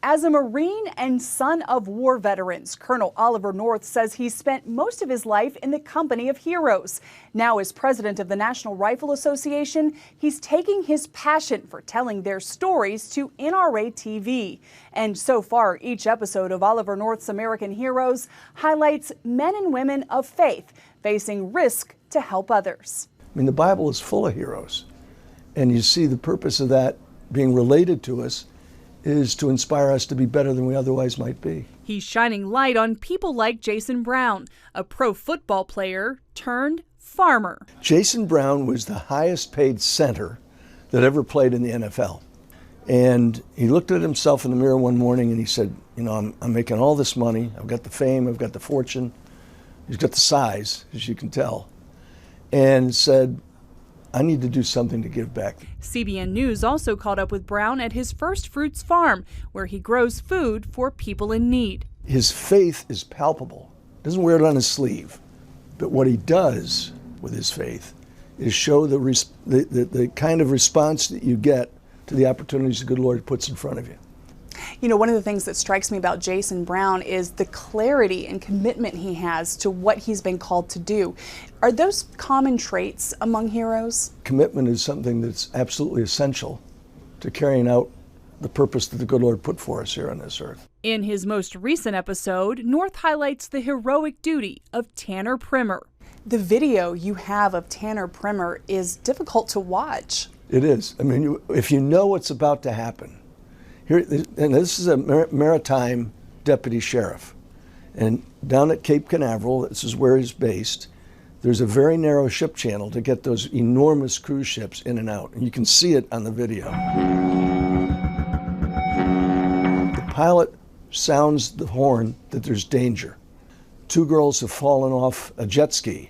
As a Marine and son of war veterans, Colonel Oliver North says he spent most of his life in the company of heroes. Now, as president of the National Rifle Association, he's taking his passion for telling their stories to NRA TV. And so far, each episode of Oliver North's American Heroes highlights men and women of faith facing risk to help others. I mean, the Bible is full of heroes, and you see the purpose of that being related to us is to inspire us to be better than we otherwise might be. He's shining light on people like Jason Brown, a pro football player turned farmer. Jason Brown was the highest paid center that ever played in the NFL. And he looked at himself in the mirror one morning and he said, you know, I'm making all this money. I've got the fame, I've got the fortune. He's got the size, as you can tell. And said, I need to do something to give back. CBN News also caught up with Brown at his First Fruits farm, where he grows food for people in need. His faith is palpable. He doesn't wear it on his sleeve. But what he does with his faith is show the kind of response that you get to the opportunities the good Lord puts in front of you. You know, one of the things that strikes me about Jason Brown is the clarity and commitment he has to what he's been called to do. Are those common traits among heroes? Commitment is something that's absolutely essential to carrying out the purpose that the good Lord put for us here on this earth. In his most recent episode, North highlights the heroic duty of Tanner Primer. The video you have of Tanner Primer is difficult to watch. It is. I mean, if you know what's about to happen. Here, and this is a maritime deputy sheriff. And down at Cape Canaveral, this is where he's based, there's a very narrow ship channel to get those enormous cruise ships in and out. And you can see it on the video. The pilot sounds the horn that there's danger. 2 girls have fallen off a jet ski,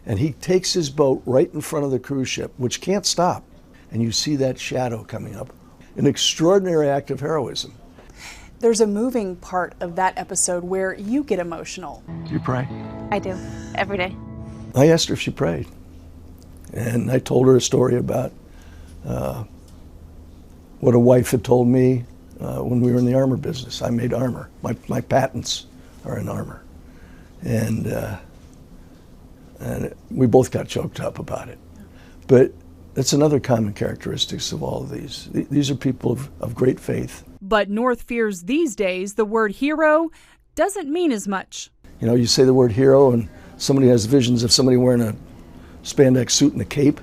and he takes his boat right in front of the cruise ship, which can't stop. And you see that shadow coming up. An extraordinary act of heroism. There's a moving part of that episode where you get emotional. Do you pray? I do, every day. I asked her if she prayed. And I told her a story about what a wife had told me when we were in the armor business. I made armor. My patents are in armor. And we both got choked up about it. But that's another common characteristics of all of these. These are people of great faith. But North fears these days the word hero doesn't mean as much. You know, you say the word hero and somebody has visions of somebody wearing a spandex suit and a cape.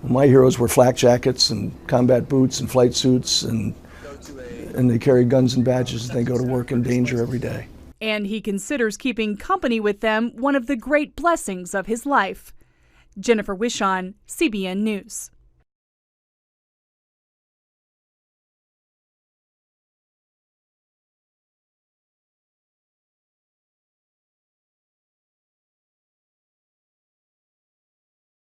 My heroes wear flak jackets and combat boots and flight suits, and they carry guns and badges and they go to work in danger every day. And he considers keeping company with them one of the great blessings of his life. Jennifer Wishon, CBN News.